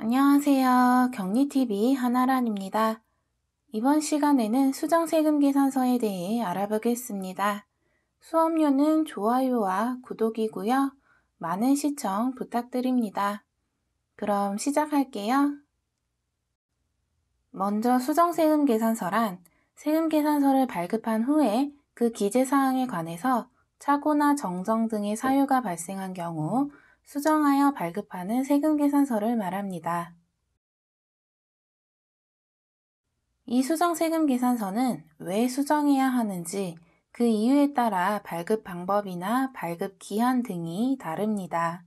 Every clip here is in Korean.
안녕하세요. 경리TV 한아란입니다. 이번 시간에는 수정세금 계산서에 대해 알아보겠습니다. 수업료는 좋아요와 구독이고요. 많은 시청 부탁드립니다. 그럼 시작할게요. 먼저 수정세금 계산서란 세금 계산서를 발급한 후에 그 기재사항에 관해서 착오나 정정 등의 사유가 발생한 경우 수정하여 발급하는 세금 계산서를 말합니다. 이 수정세금 계산서는 왜 수정해야 하는지 그 이유에 따라 발급 방법이나 발급 기한 등이 다릅니다.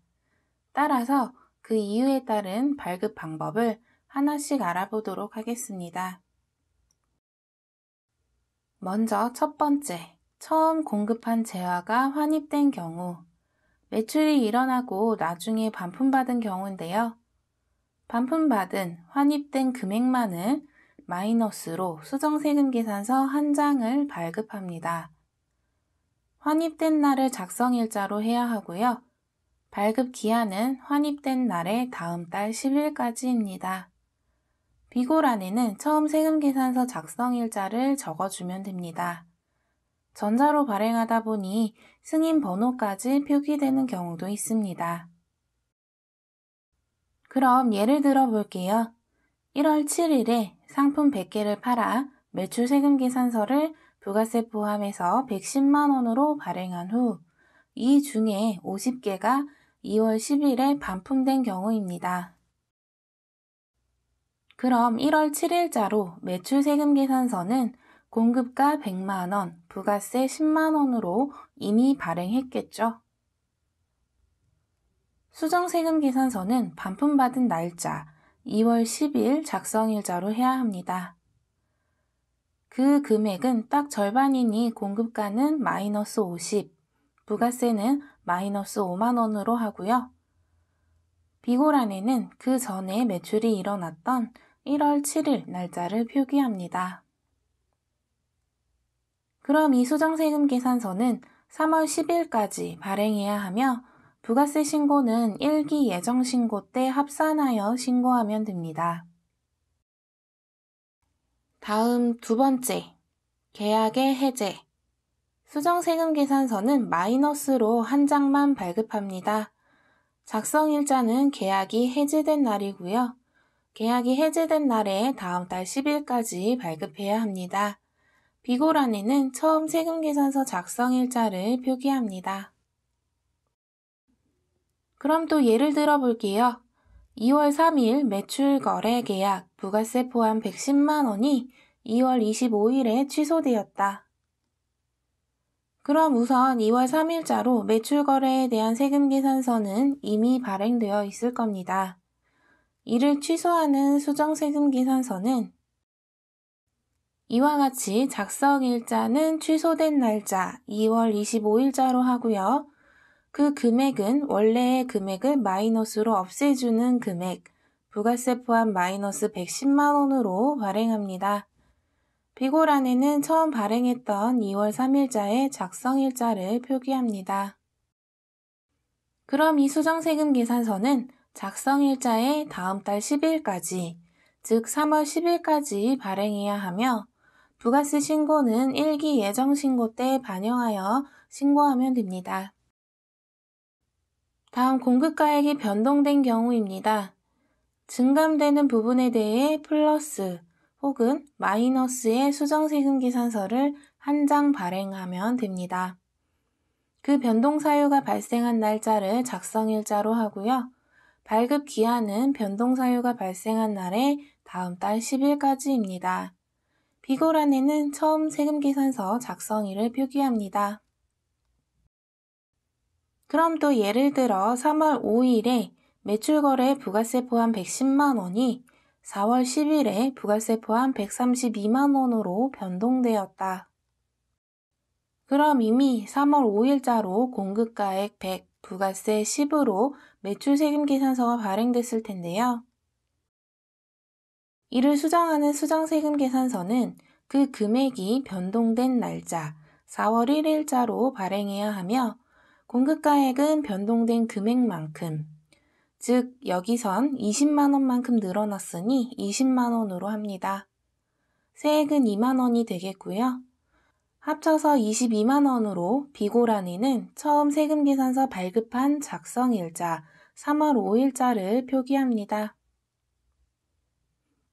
따라서 그 이유에 따른 발급 방법을 하나씩 알아보도록 하겠습니다. 먼저 첫 번째, 처음 공급한 재화가 환입된 경우, 매출이 일어나고 나중에 반품받은 경우인데요. 반품받은 환입된 금액만을 마이너스로 수정세금 계산서 한 장을 발급합니다. 환입된 날을 작성일자로 해야 하고요. 발급 기한은 환입된 날의 다음 달 10일까지입니다. 비고란에는 처음 세금 계산서 작성일자를 적어주면 됩니다. 전자로 발행하다 보니 승인 번호까지 표기되는 경우도 있습니다. 그럼 예를 들어 볼게요. 1월 7일에 상품 100개를 팔아 매출세금 계산서를 부가세 포함해서 110만 원으로 발행한 후 이 중에 50개가 2월 10일에 반품된 경우입니다. 그럼 1월 7일자로 매출세금 계산서는 공급가 100만 원, 부가세 10만 원으로 이미 발행했겠죠. 수정세금 계산서는 반품받은 날짜 2월 10일 작성일자로 해야 합니다. 그 금액은 딱 절반이니 공급가는 마이너스 50, 부가세는 마이너스 5만 원으로 하고요. 비고란에는 그 전에 매출이 일어났던 1월 7일 날짜를 표기합니다. 그럼 이 수정세금 계산서는 3월 10일까지 발행해야 하며 부가세 신고는 1기 예정신고 때 합산하여 신고하면 됩니다. 다음 두 번째, 계약의 해제. 수정세금 계산서는 마이너스로 한 장만 발급합니다. 작성일자는 계약이 해제된 날이고요. 계약이 해제된 날에 다음 달 10일까지 발급해야 합니다. 비고란에는 처음 세금계산서 작성일자를 표기합니다. 그럼 또 예를 들어 볼게요. 2월 3일 매출거래 계약 부가세 포함 110만 원이 2월 25일에 취소되었다. 그럼 우선 2월 3일자로 매출거래에 대한 세금계산서는 이미 발행되어 있을 겁니다. 이를 취소하는 수정세금계산서는 이와 같이 작성일자는 취소된 날짜 2월 25일자로 하고요. 그 금액은 원래의 금액을 마이너스로 없애주는 금액, 부가세 포함 마이너스 110만 원으로 발행합니다. 비고란에는 처음 발행했던 2월 3일자의 작성일자를 표기합니다. 그럼 이 수정세금 계산서는 작성일자의 다음 달 10일까지, 즉 3월 10일까지 발행해야 하며 부가세 신고는 1기 예정신고 때 반영하여 신고하면 됩니다. 다음 공급가액이 변동된 경우입니다. 증감되는 부분에 대해 플러스 혹은 마이너스의 수정세금 계산서를 한 장 발행하면 됩니다. 그 변동 사유가 발생한 날짜를 작성일자로 하고요. 발급 기한은 변동 사유가 발생한 날의 다음 달 10일까지입니다. 비고란에는 처음 세금계산서 작성일을 표기합니다. 그럼 또 예를 들어 3월 5일에 매출거래 부가세 포함 110만 원이 4월 10일에 부가세 포함 132만 원으로 변동되었다. 그럼 이미 3월 5일자로 공급가액 100, 부가세 10으로 매출세금계산서가 발행됐을 텐데요. 이를 수정하는 수정세금계산서는 그 금액이 변동된 날짜 4월 1일자로 발행해야 하며 공급가액은 변동된 금액만큼, 즉 여기선 20만 원만큼 늘어났으니 20만 원으로 합니다. 세액은 2만 원이 되겠고요. 합쳐서 22만 원으로 비고란위는 처음 세금계산서 발급한 작성일자 3월 5일자를 표기합니다.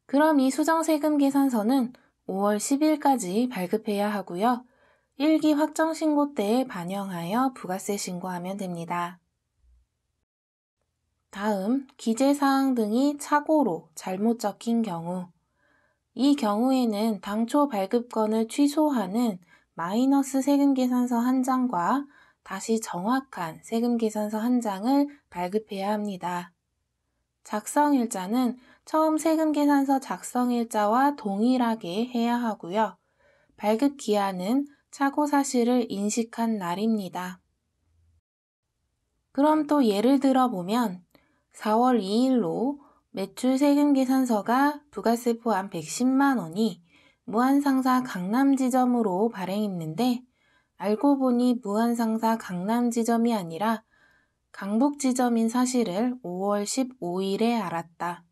그럼 이 수정세금계산서는 5월 10일까지 발급해야 하고요. 1기 확정신고 때에 반영하여 부가세 신고하면 됩니다. 다음, 기재사항 등이 착오로 잘못 적힌 경우. 이 경우에는 당초 발급건을 취소하는 마이너스 세금계산서 한 장과 다시 정확한 세금계산서 한 장을 발급해야 합니다. 작성일자는 처음 세금계산서 작성일자와 동일하게 해야 하고요. 발급기한은 착오 사실을 인식한 날입니다. 그럼 또 예를 들어 보면 4월 2일로 매출 세금계산서가 부가세 포함 110만 원이 무한상사 강남지점으로 발행했는데 알고 보니 무한상사 강남지점이 아니라 강북지점인 사실을 5월 15일에 알았다.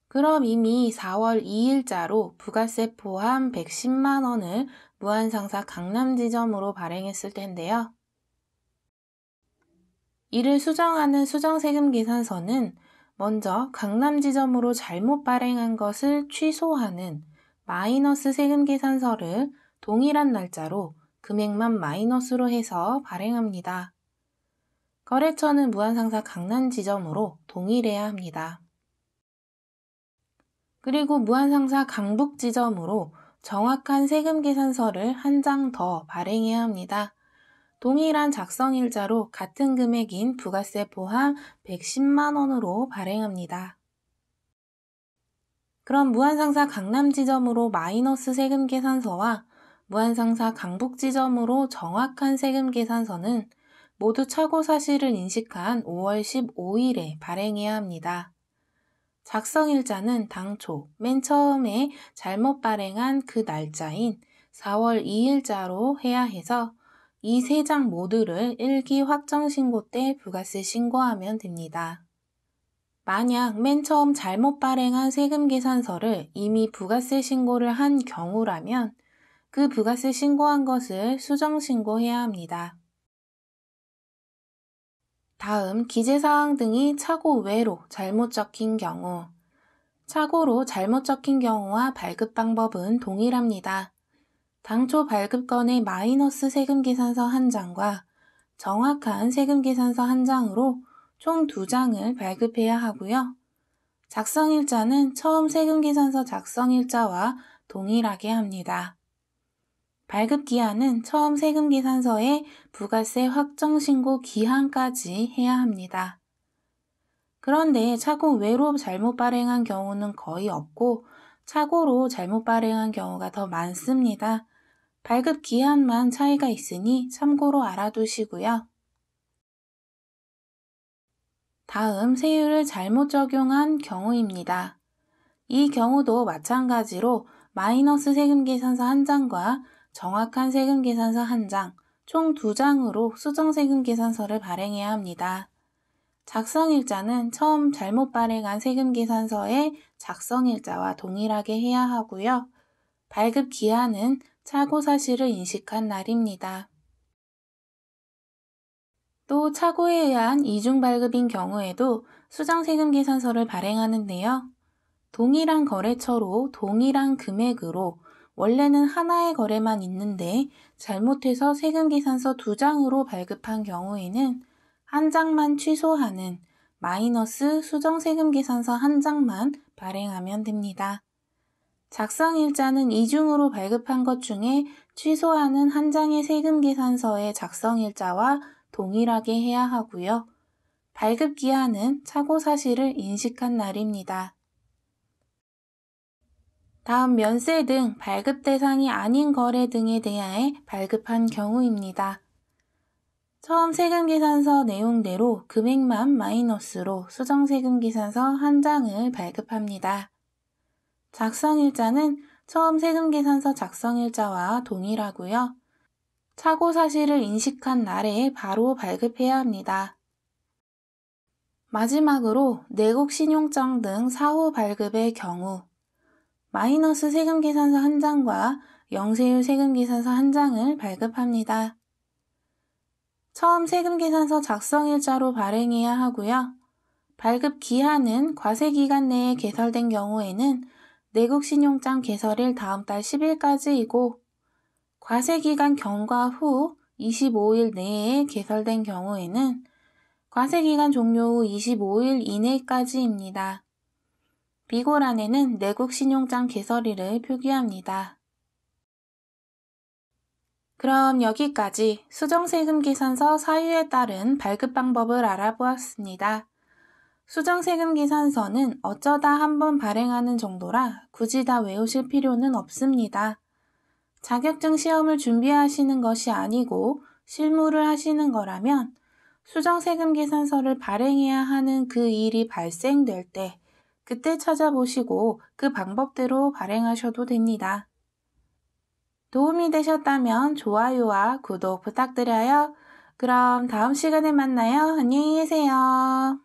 그럼 이미 4월 2일자로 부가세 포함 110만 원을 무한상사 강남지점으로 발행했을 텐데요. 이를 수정하는 수정세금계산서는 먼저 강남지점으로 잘못 발행한 것을 취소하는 마이너스 세금계산서를 동일한 날짜로 금액만 마이너스로 해서 발행합니다. 거래처는 무한상사 강남지점으로 동일해야 합니다. 그리고 무한상사 강북지점으로 정확한 세금계산서를 한 장 더 발행해야 합니다. 동일한 작성일자로 같은 금액인 부가세 포함 110만 원으로 발행합니다. 그럼 무한상사 강남지점으로 마이너스 세금계산서와 무한상사 강북지점으로 정확한 세금계산서는 모두 착오 사실을 인식한 5월 15일에 발행해야 합니다. 작성일자는 당초 맨 처음에 잘못 발행한 그 날짜인 4월 2일자로 해야 해서 이 세 장 모두를 1기 확정신고 때 부가세 신고하면 됩니다. 만약 맨 처음 잘못 발행한 세금계산서를 이미 부가세 신고를 한 경우라면 그 부가세 신고한 것을 수정신고해야 합니다. 다음, 기재사항 등이 착오 외로 잘못 적힌 경우. 착오로 잘못 적힌 경우와 발급 방법은 동일합니다. 당초 발급건의 마이너스 세금계산서 한 장과 정확한 세금계산서 한 장으로 총 2장을 발급해야 하고요. 작성일자는 처음 세금계산서 작성일자와 동일하게 합니다. 발급기한은 처음 세금계산서의 부가세 확정신고 기한까지 해야 합니다. 그런데 착오 외로 잘못 발행한 경우는 거의 없고 착오로 잘못 발행한 경우가 더 많습니다. 발급 기한만 차이가 있으니 참고로 알아두시고요. 다음, 세율을 잘못 적용한 경우입니다. 이 경우도 마찬가지로 마이너스 세금계산서 한 장과 정확한 세금계산서 한 장, 총 2장으로 수정세금계산서를 발행해야 합니다. 작성일자는 처음 잘못 발행한 세금계산서의 작성일자와 동일하게 해야 하고요. 발급 기한은 착오 사실을 인식한 날입니다. 또 착오에 의한 이중 발급인 경우에도 수정세금계산서를 발행하는데요. 동일한 거래처로 동일한 금액으로 원래는 하나의 거래만 있는데 잘못해서 세금계산서 2장으로 발급한 경우에는 한 장만 취소하는 마이너스 수정세금계산서 한 장만 발행하면 됩니다. 작성일자는 이중으로 발급한 것 중에 취소하는 한 장의 세금계산서의 작성일자와 동일하게 해야 하고요. 발급기한은 착오 사실을 인식한 날입니다. 다음, 면세 등 발급 대상이 아닌 거래 등에 대해 발급한 경우입니다. 처음 세금계산서 내용대로 금액만 마이너스로 수정세금계산서 한 장을 발급합니다. 작성일자는 처음 세금계산서 작성일자와 동일하고요. 착오 사실을 인식한 날에 바로 발급해야 합니다. 마지막으로 내국 신용장 등 사후 발급의 경우 마이너스 세금계산서 한 장과 영세율 세금계산서 한 장을 발급합니다. 처음 세금계산서 작성일자로 발행해야 하고요. 발급 기한은 과세기간 내에 개설된 경우에는 내국신용장 개설일 다음 달 10일까지이고 과세기간 경과 후 25일 내에 개설된 경우에는 과세기간 종료 후 25일 이내까지입니다. 비고란에는 내국신용장 개설일을 표기합니다. 그럼 여기까지 수정세금계산서 사유에 따른 발급 방법을 알아보았습니다. 수정세금계산서는 어쩌다 한번 발행하는 정도라 굳이 다 외우실 필요는 없습니다. 자격증 시험을 준비하시는 것이 아니고 실무를 하시는 거라면 수정세금계산서를 발행해야 하는 그 일이 발생될 때 그때 찾아보시고 그 방법대로 발행하셔도 됩니다. 도움이 되셨다면 좋아요와 구독 부탁드려요. 그럼 다음 시간에 만나요. 안녕히 계세요.